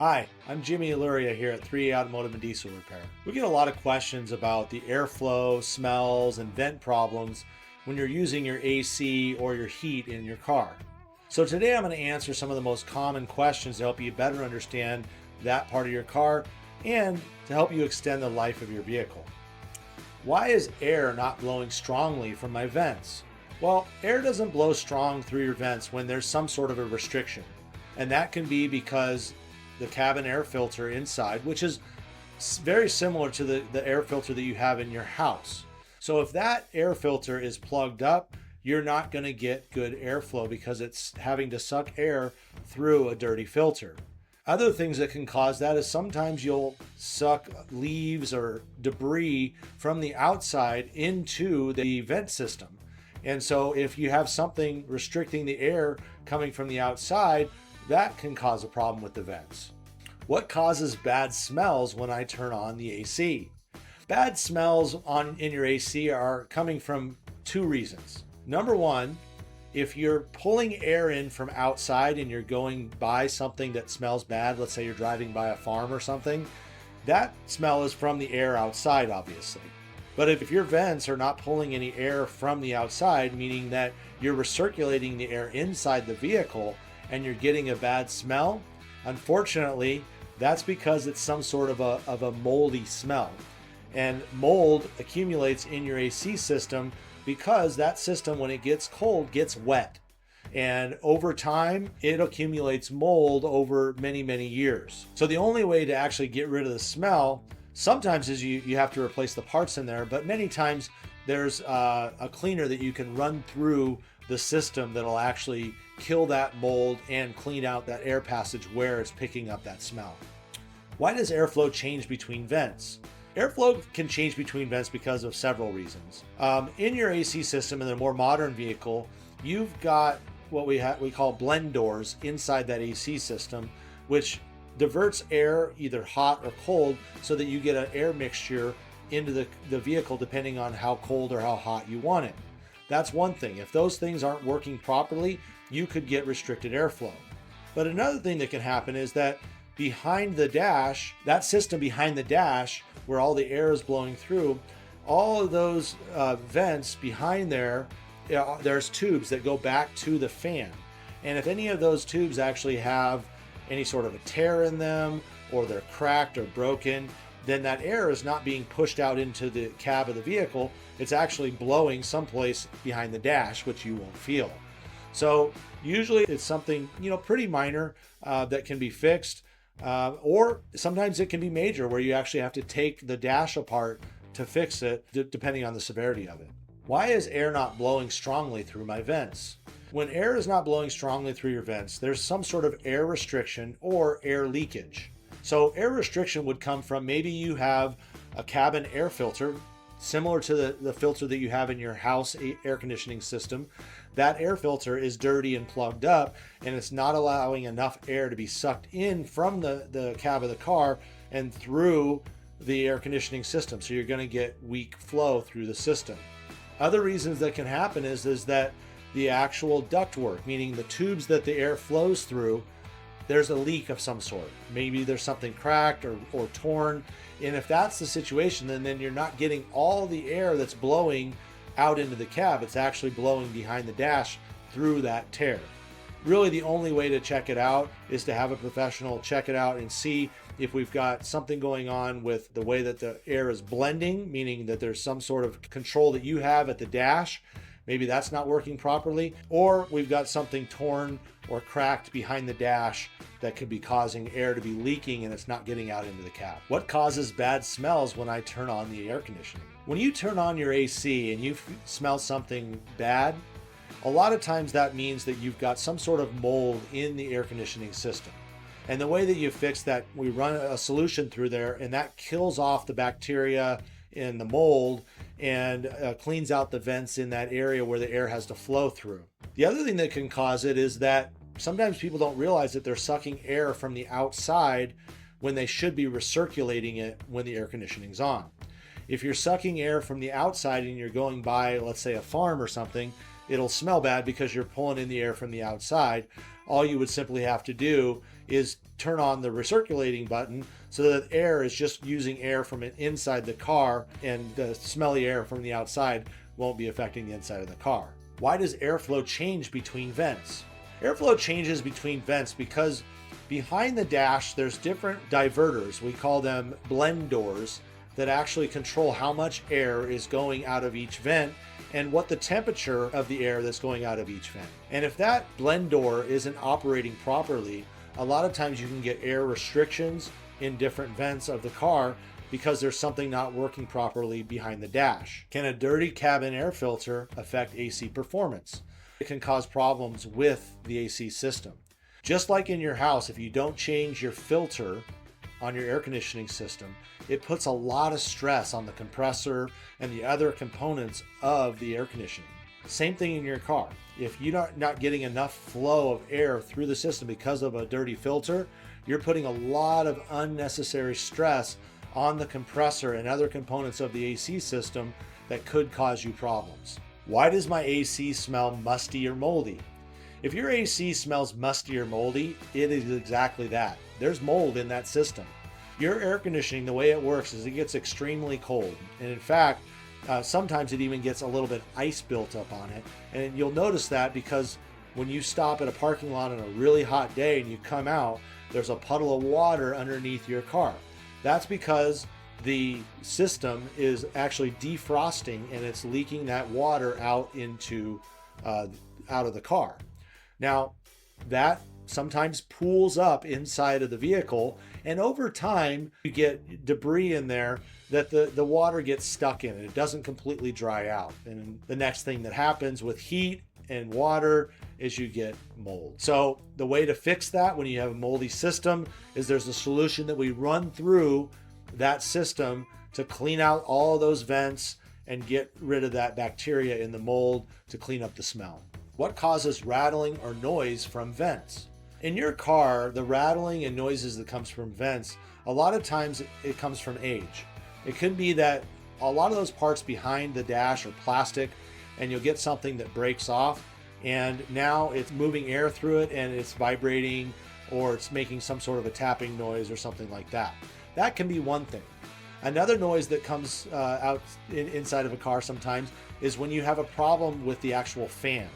Hi, I'm Jimmy Illuria here at 3 Automotive and Diesel Repair. We get a lot of questions about the airflow, smells, and vent problems when you're using your AC or your heat in your car. So today I'm going to answer some of the most common questions to help you better understand that part of your car and to help you extend the life of your vehicle. Why is air not blowing strongly from my vents? Well, air doesn't blow strong through your vents when there's some sort of a restriction. And that can be because the cabin air filter inside, which is very similar to the air filter that you have in your house. So if that air filter is plugged up, you're not going to get good airflow because it's having to suck air through a dirty filter. Other things that can cause that is sometimes you'll suck leaves or debris from the outside into the vent system. And so if you have something restricting the air coming from the outside, that can cause a problem with the vents. What causes bad smells when I turn on the AC? Bad smells in your AC are coming from two reasons. Number one, if you're pulling air in from outside and you're going by something that smells bad, let's say you're driving by a farm or something, that smell is from the air outside, obviously. But if your vents are not pulling any air from the outside, meaning that you're recirculating the air inside the vehicle and you're getting a bad smell, unfortunately, that's because it's some sort of a moldy smell. And mold accumulates in your AC system because that system, when it gets cold, gets wet. And over time, it accumulates mold over many, many years. So the only way to actually get rid of the smell sometimes is you have to replace the parts in there, but many times there's a cleaner that you can run through the system that'll actually kill that mold and clean out that air passage where it's picking up that smell. Why does airflow change between vents? Airflow can change between vents because of several reasons. In your AC system in a more modern vehicle, you've got what we call blend doors inside that AC system, which diverts air either hot or cold so that you get an air mixture into the vehicle depending on how cold or how hot you want it. That's one thing. If those things aren't working properly, you could get restricted airflow. But another thing that can happen is that behind the dash, that system behind the dash where all the air is blowing through, all of those vents behind there, there's tubes that go back to the fan. And if any of those tubes actually have any sort of a tear in them or they're cracked or broken, then that air is not being pushed out into the cab of the vehicle. It's actually blowing someplace behind the dash, which you won't feel. So usually it's something, pretty minor that can be fixed. Or sometimes it can be major where you actually have to take the dash apart to fix it, depending on the severity of it. Why is air not blowing strongly through my vents? When air is not blowing strongly through your vents, there's some sort of air restriction or air leakage. So air restriction would come from maybe you have a cabin air filter similar to the filter that you have in your house air conditioning system. That air filter is dirty and plugged up, and it's not allowing enough air to be sucked in from the cab of the car and through the air conditioning system. So you're going to get weak flow through the system. Other reasons that can happen is that the actual ductwork, meaning the tubes that the air flows through, there's a leak of some sort. Maybe there's something cracked or torn. And if that's the situation, then you're not getting all the air that's blowing out into the cab. It's actually blowing behind the dash through that tear. Really, the only way to check it out is to have a professional check it out and see if we've got something going on with the way that the air is blending, meaning that there's some sort of control that you have at the dash. Maybe that's not working properly, or we've got something torn or cracked behind the dash that could be causing air to be leaking and it's not getting out into the cab. What causes bad smells when I turn on the air conditioning? When you turn on your AC and you smell something bad, a lot of times that means that you've got some sort of mold in the air conditioning system. And the way that you fix that, we run a solution through there and that kills off the bacteria in the mold and cleans out the vents in that area where the air has to flow through. The other thing that can cause it is that sometimes people don't realize that they're sucking air from the outside when they should be recirculating it when the air conditioning's on. If you're sucking air from the outside and you're going by, let's say, a farm or something, it'll smell bad because you're pulling in the air from the outside. All you would simply have to do is turn on the recirculating button so that air is just using air from inside the car, and the smelly air from the outside won't be affecting the inside of the car. Why does airflow change between vents? Airflow changes between vents because behind the dash there's different diverters, we call them blend doors, that actually control how much air is going out of each vent and what the temperature of the air that's going out of each vent. And if that blend door isn't operating properly, a lot of times you can get air restrictions in different vents of the car because there's something not working properly behind the dash. Can a dirty cabin air filter affect AC performance? It can cause problems with the AC system. Just like in your house, if you don't change your filter on your air conditioning system, it puts a lot of stress on the compressor and the other components of the air conditioning. Same thing in your car. If you're not getting enough flow of air through the system because of a dirty filter, you're putting a lot of unnecessary stress on the compressor and other components of the AC system that could cause you problems. Why does my AC smell musty or moldy? If your AC smells musty or moldy, it is exactly that. There's mold in that system. Your air conditioning, the way it works is it gets extremely cold. And in fact, sometimes it even gets a little bit ice built up on it. And you'll notice that because when you stop at a parking lot on a really hot day and you come out, there's a puddle of water underneath your car. That's because the system is actually defrosting and it's leaking that water out into out of the car. Now, that sometimes pools up inside of the vehicle, and over time you get debris in there that the water gets stuck in and it doesn't completely dry out. And the next thing that happens with heat and water is you get mold. So the way to fix that when you have a moldy system is there's a solution that we run through that system to clean out all those vents and get rid of that bacteria in the mold to clean up the smell. What causes rattling or noise from vents? In your car, the rattling and noises that comes from vents, a lot of times it comes from age. It could be that a lot of those parts behind the dash are plastic and you'll get something that breaks off and now it's moving air through it and it's vibrating or it's making some sort of a tapping noise or something like that. That can be one thing. Another noise that comes out inside of a car sometimes is when you have a problem with the actual fan.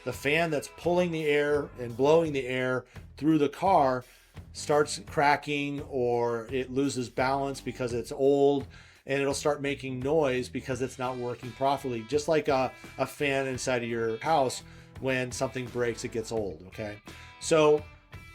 The fan that's pulling the air and blowing the air through the car starts cracking or it loses balance because it's old, and it'll start making noise because it's not working properly. Just like a fan inside of your house, when something breaks, it gets old, okay? So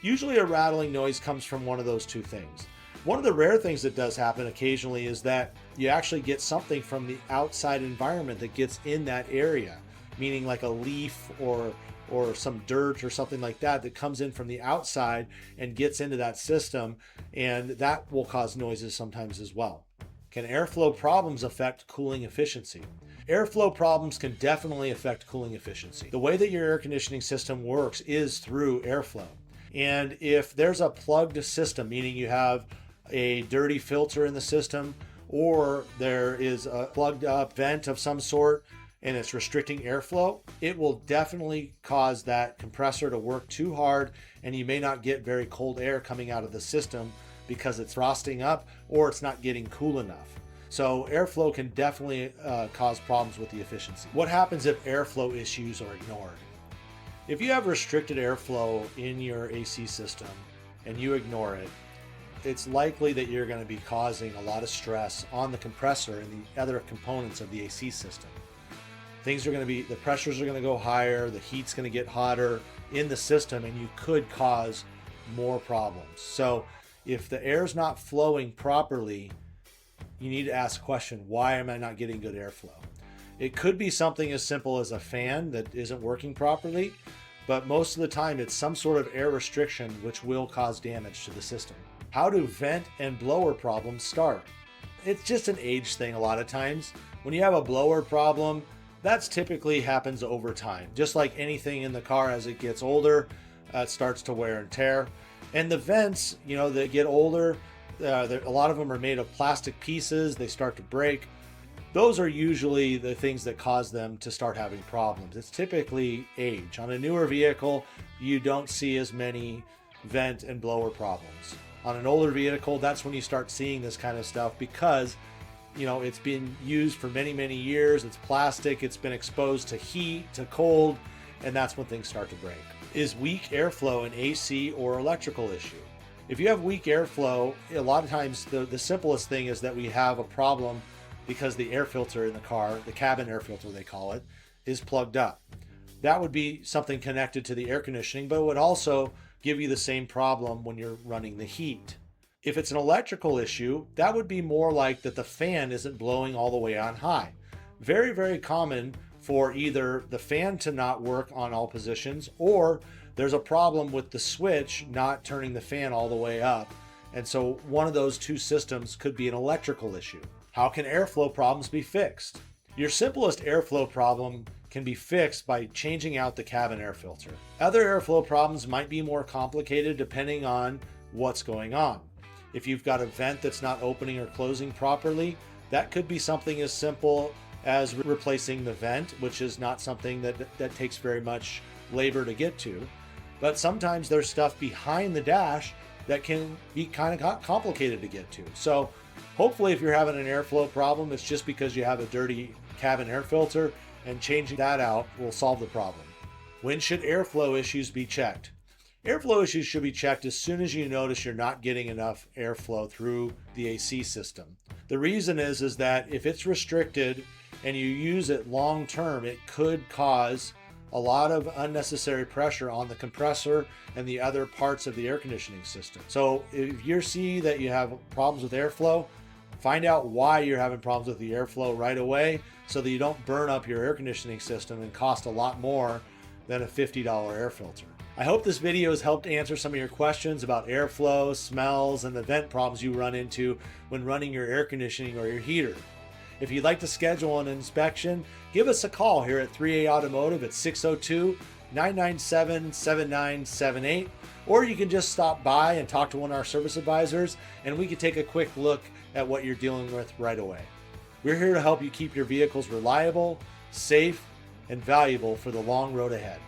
usually a rattling noise comes from one of those two things. One of the rare things that does happen occasionally is that you actually get something from the outside environment that gets in that area, meaning like a leaf or some dirt or something like that that comes in from the outside and gets into that system, and that will cause noises sometimes as well. Can airflow problems affect cooling efficiency? Airflow problems can definitely affect cooling efficiency. The way that your air conditioning system works is through airflow. And if there's a plugged system, meaning you have a dirty filter in the system, or there is a plugged up vent of some sort, and it's restricting airflow, it will definitely cause that compressor to work too hard and you may not get very cold air coming out of the system because it's frosting up or it's not getting cool enough. So airflow can definitely cause problems with the efficiency. What happens if airflow issues are ignored? If you have restricted airflow in your AC system and you ignore it, it's likely that you're going to be causing a lot of stress on the compressor and the other components of the AC system. The pressures are going to go higher, the heat's going to get hotter in the system, and you could cause more problems. So if the air's not flowing properly, you need to ask the question, why am I not getting good airflow? It could be something as simple as a fan that isn't working properly, but most of the time it's some sort of air restriction which will cause damage to the system. How do vent and blower problems start? It's just an age thing a lot of times. When you have a blower problem, that's typically happens over time. Just like anything in the car, as it gets older, it starts to wear and tear. And the vents, that get older, a lot of them are made of plastic pieces. They start to break. Those are usually the things that cause them to start having problems. It's typically age. On a newer vehicle, you don't see as many vent and blower problems. On an older vehicle, that's when you start seeing this kind of stuff because it's been used for many, many years. It's plastic, it's been exposed to heat, to cold, and that's when things start to break. Is weak airflow an AC or electrical issue? If you have weak airflow, a lot of times the simplest thing is that we have a problem because the air filter in the car, the cabin air filter they call it, is plugged up. That would be something connected to the air conditioning, but it would also give you the same problem when you're running the heat. If it's an electrical issue, that would be more like that the fan isn't blowing all the way on high. Very, very common for either the fan to not work on all positions, or there's a problem with the switch not turning the fan all the way up. And so one of those two systems could be an electrical issue. How can airflow problems be fixed? Your simplest airflow problem can be fixed by changing out the cabin air filter. Other airflow problems might be more complicated depending on what's going on. If you've got a vent that's not opening or closing properly, that could be something as simple as replacing the vent, which is not something that takes very much labor to get to. But sometimes there's stuff behind the dash that can be kind of complicated to get to. So hopefully if you're having an airflow problem, it's just because you have a dirty cabin air filter, and changing that out will solve the problem. When should airflow issues be checked? Airflow issues should be checked as soon as you notice you're not getting enough airflow through the AC system. The reason is that if it's restricted and you use it long term, it could cause a lot of unnecessary pressure on the compressor and the other parts of the air conditioning system. So if you see that you have problems with airflow, find out why you're having problems with the airflow right away so that you don't burn up your air conditioning system and cost a lot more than a $50 air filter. I hope this video has helped answer some of your questions about airflow, smells, and the vent problems you run into when running your air conditioning or your heater. If you'd like to schedule an inspection, give us a call here at 3A Automotive at 602-997-7978, or you can just stop by and talk to one of our service advisors, and we can take a quick look at what you're dealing with right away. We're here to help you keep your vehicles reliable, safe, and valuable for the long road ahead.